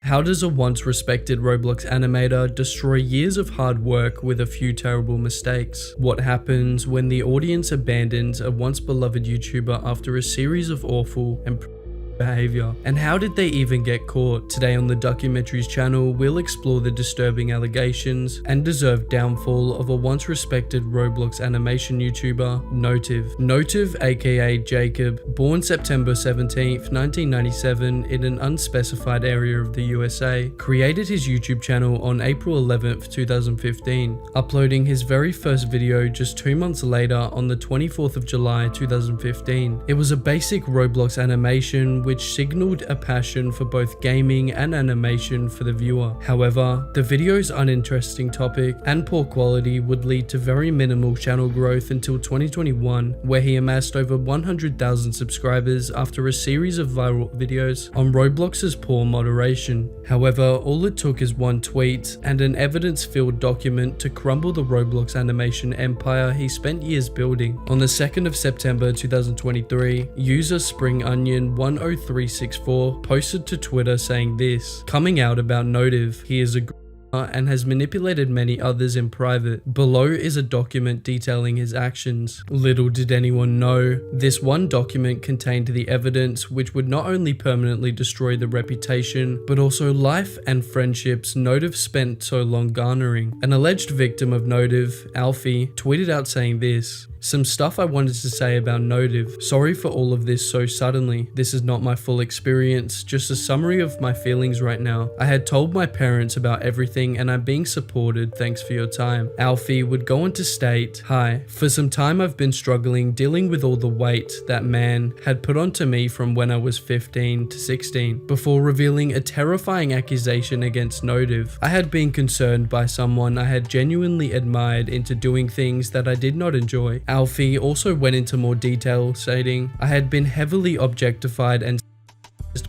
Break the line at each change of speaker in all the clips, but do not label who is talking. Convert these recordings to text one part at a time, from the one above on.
How does a once respected Roblox animator destroy years of hard work with a few terrible mistakes? What happens when the audience abandons a once beloved YouTuber after a series of awful and behavior? And how did they even get caught? Today on the Documentaries channel, we'll explore the disturbing allegations and deserved downfall of a once respected Roblox animation YouTuber, Notive. Notive, aka Jacob, born September 17th, 1997 in an unspecified area of the USA, created his YouTube channel on April 11th, 2015, uploading his very first video just 2 months later on the 24th of July, 2015. It was a basic Roblox animation which signaled a passion for both gaming and animation for the viewer. However, the video's uninteresting topic and poor quality would lead to very minimal channel growth until 2021, where he amassed over 100,000 subscribers after a series of viral videos on Roblox's poor moderation. However, all it took is one tweet and an evidence-filled document to crumble the Roblox animation empire he spent years building. On the 2nd of September 2023, user SpringOnion10364 posted to Twitter saying this, coming out about Notive: he is a and has manipulated many others in private. Below is a document detailing his actions. Little did anyone know, this one document contained the evidence which would not only permanently destroy the reputation, but also life and friendships Notive spent so long garnering. An alleged victim of Notive, Alfie, tweeted out saying this: "Some stuff I wanted to say about Notive. Sorry for all of this so suddenly. This is not my full experience, just a summary of my feelings right now. I had told my parents about everything and I'm being supported, thanks for your time." Alfie would go on to state, "Hi, for some time I've been struggling dealing with all the weight that man had put onto me from when I was 15 to 16, before revealing a terrifying accusation against Notive. I had been concerned by someone I had genuinely admired into doing things that I did not enjoy." Alfie also went into more detail, stating, "I had been heavily objectified and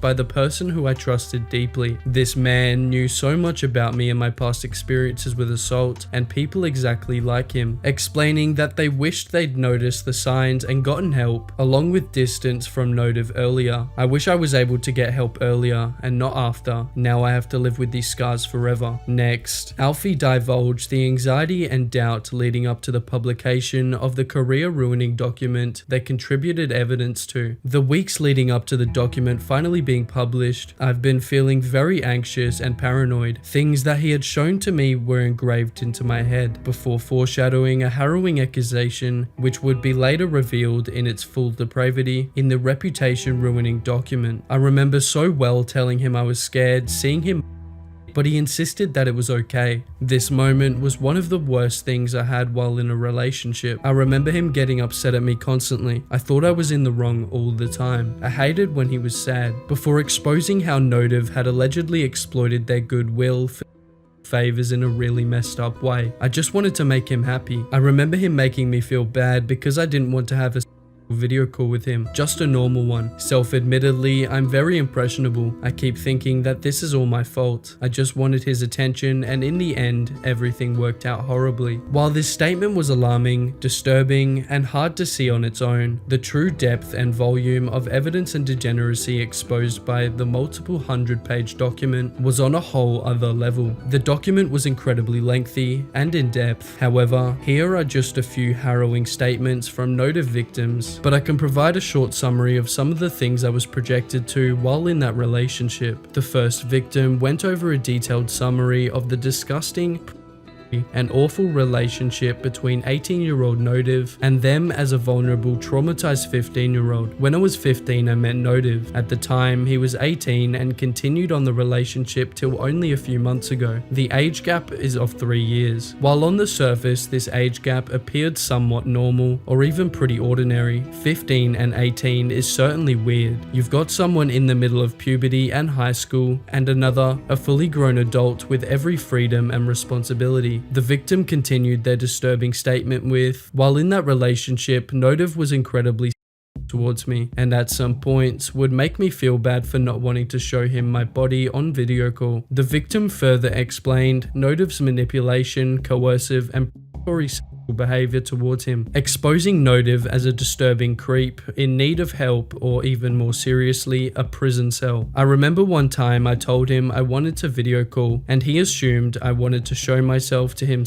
by the person who I trusted deeply. This man knew so much about me and my past experiences with assault and people exactly like him," explaining that they wished they'd noticed the signs and gotten help, along with distance from Notive earlier. "I wish I was able to get help earlier and not after. Now I have to live with these scars forever." Next, Alfie divulged the anxiety and doubt leading up to the publication of the career-ruining document they contributed evidence to. "The weeks leading up to the document finally being published, I've been feeling very anxious and paranoid. Things that he had shown to me were engraved into my head," before foreshadowing a harrowing accusation which would be later revealed in its full depravity in the reputation-ruining document. "I remember so well telling him I was scared, seeing him, but he insisted that it was okay. This moment was one of the worst things I had while in a relationship. I remember him getting upset at me constantly. I thought I was in the wrong all the time. I hated when he was sad," before exposing how Notive had allegedly exploited their goodwill for favors in a really messed up way. "I just wanted to make him happy. I remember him making me feel bad because I didn't want to have a video call with him, just a normal one. Self-admittedly, I'm very impressionable. I keep thinking that this is all my fault. I just wanted his attention, and in the end, everything worked out horribly." While this statement was alarming, disturbing, and hard to see on its own, the true depth and volume of evidence and degeneracy exposed by the multiple 100-page document was on a whole other level. The document was incredibly lengthy and in-depth. However, here are just a few harrowing statements from Notive victims, but I can provide a short summary of some of the things I was projected to while in that relationship. The first victim went over a detailed summary of the disgusting an awful relationship between 18-year-old Notive and them as a vulnerable, traumatized 15-year-old. "When I was 15, I met Notive. At the time, he was 18 and continued on the relationship till only a few months ago. The age gap is of 3 years. While on the surface, this age gap appeared somewhat normal or even pretty ordinary, 15 and 18 is certainly weird. You've got someone in the middle of puberty and high school, and another, a fully grown adult with every freedom and responsibility." The victim continued their disturbing statement with, "While in that relationship, Notive was incredibly towards me, and at some points would make me feel bad for not wanting to show him my body on video call." The victim further explained Notive's manipulation, coercive, and predatory behavior towards him, exposing Notive as a disturbing creep in need of help, or even more seriously, a prison cell. I remember one time I told him I wanted to video call, and he assumed I wanted to show myself to him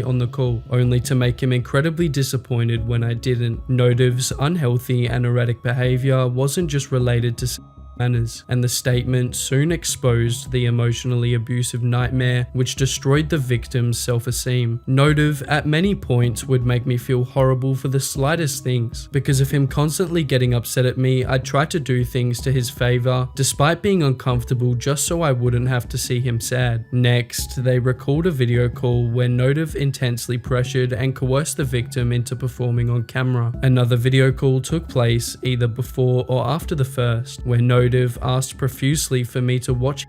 on the call, only to make him incredibly disappointed when I didn't. Notive's unhealthy and erratic behavior wasn't just related to manners, and the statement soon exposed the emotionally abusive nightmare which destroyed the victim's self-esteem. Notive at many points would make me feel horrible for the slightest things. Because of him constantly getting upset at me, I tried to do things to his favor, despite being uncomfortable, just so I wouldn't have to see him sad. Next, they recalled a video call where Notive intensely pressured and coerced the victim into performing on camera. Another video call took place either before or after the first, where Notive asked profusely for me to watch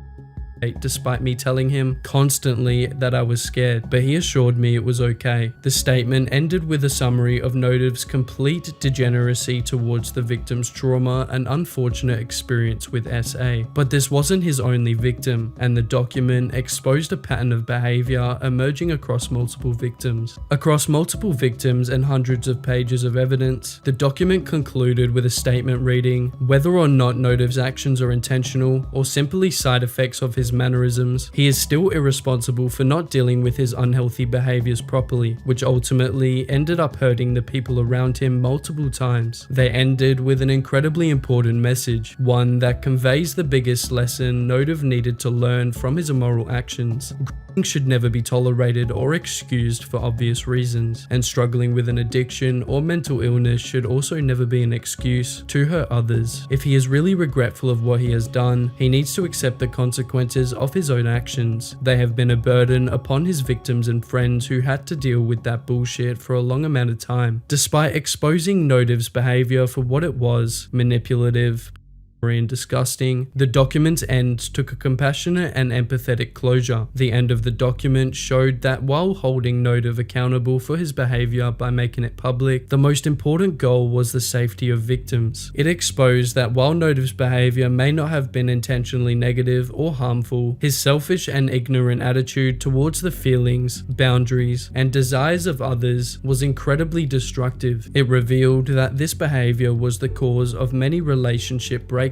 despite me telling him constantly that I was scared, but he assured me it was okay. The statement ended with a summary of Notive's complete degeneracy towards the victim's trauma and unfortunate experience with SA. But this wasn't his only victim, and the document exposed a pattern of behavior emerging across multiple victims. Across multiple victims and hundreds of pages of evidence, the document concluded with a statement reading, "Whether or not Notive's actions are intentional or simply side effects of his mannerisms, he is still irresponsible for not dealing with his unhealthy behaviors properly," which ultimately ended up hurting the people around him multiple times. They ended with an incredibly important message, one that conveys the biggest lesson Notive needed to learn from his immoral actions. Should never be tolerated or excused for obvious reasons, and struggling with an addiction or mental illness should also never be an excuse to hurt others. If he is really regretful of what he has done, he needs to accept the consequences of his own actions. They have been a burden upon his victims and friends who had to deal with that bullshit for a long amount of time. Despite exposing Notive's behavior for what it was, manipulative, and disgusting, the document's end took a compassionate and empathetic closure. The end of the document showed that while holding Notive accountable for his behavior by making it public, the most important goal was the safety of victims. It exposed that while Notive's behavior may not have been intentionally negative or harmful, his selfish and ignorant attitude towards the feelings, boundaries, and desires of others was incredibly destructive. It revealed that this behavior was the cause of many relationship breakdowns.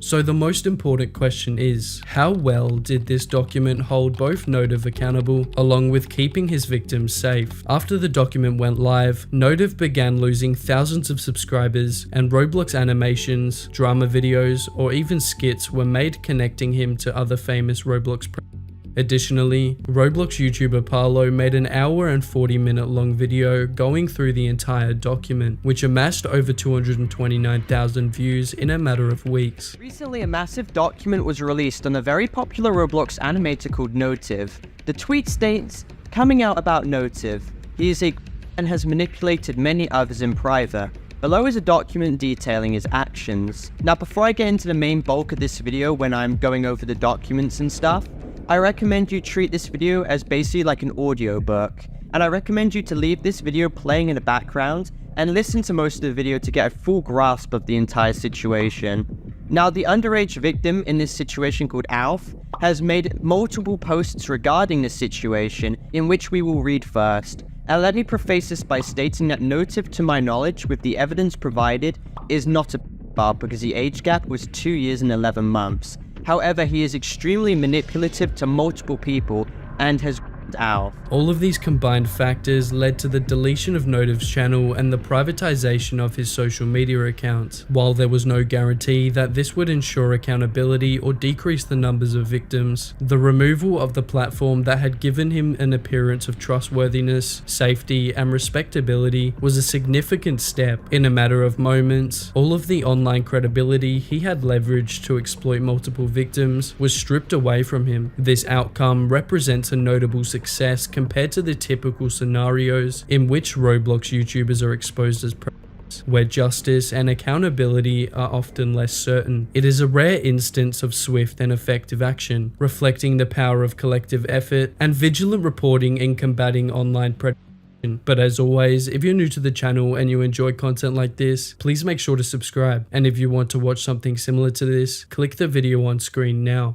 So the most important question is, how well did this document hold both Notive accountable along with keeping his victims safe? After the document went live, Notive began losing thousands of subscribers, and Roblox animations, drama videos, or even skits were made connecting him to other famous Roblox Additionally, Roblox YouTuber Parlo made an hour and 40-minute long video going through the entire document, which amassed over 229,000 views in a matter of weeks.
Recently, a massive document was released on a very popular Roblox animator called Notive. The tweet states, "Coming out about Notive. He is a and has manipulated many others in private." Below is a document detailing his actions. Now, before I get into the main bulk of this video when I'm going over the documents and stuff, I recommend you treat this video as basically like an audiobook, and I recommend you to leave this video playing in the background and listen to most of the video to get a full grasp of the entire situation. Now, the underage victim in this situation called Alf has made multiple posts regarding this situation, in which we will read first. And let me preface this by stating that Notive, to my knowledge, with the evidence provided, is not a because the age gap was 2 years and 11 months. However, he is extremely manipulative to multiple people and has Alf.
All of these combined factors led to the deletion of Notive's channel and the privatization of his social media accounts. While there was no guarantee that this would ensure accountability or decrease the numbers of victims, the removal of the platform that had given him an appearance of trustworthiness, safety, and respectability was a significant step. In a matter of moments, all of the online credibility he had leveraged to exploit multiple victims was stripped away from him. This outcome represents a notable success compared to the typical scenarios in which Roblox YouTubers are exposed as predators, where justice and accountability are often less certain. It is a rare instance of swift and effective action, reflecting the power of collective effort and vigilant reporting in combating online predation. But as always, if you're new to the channel and you enjoy content like this, please make sure to subscribe. And if you want to watch something similar to this, click the video on screen now.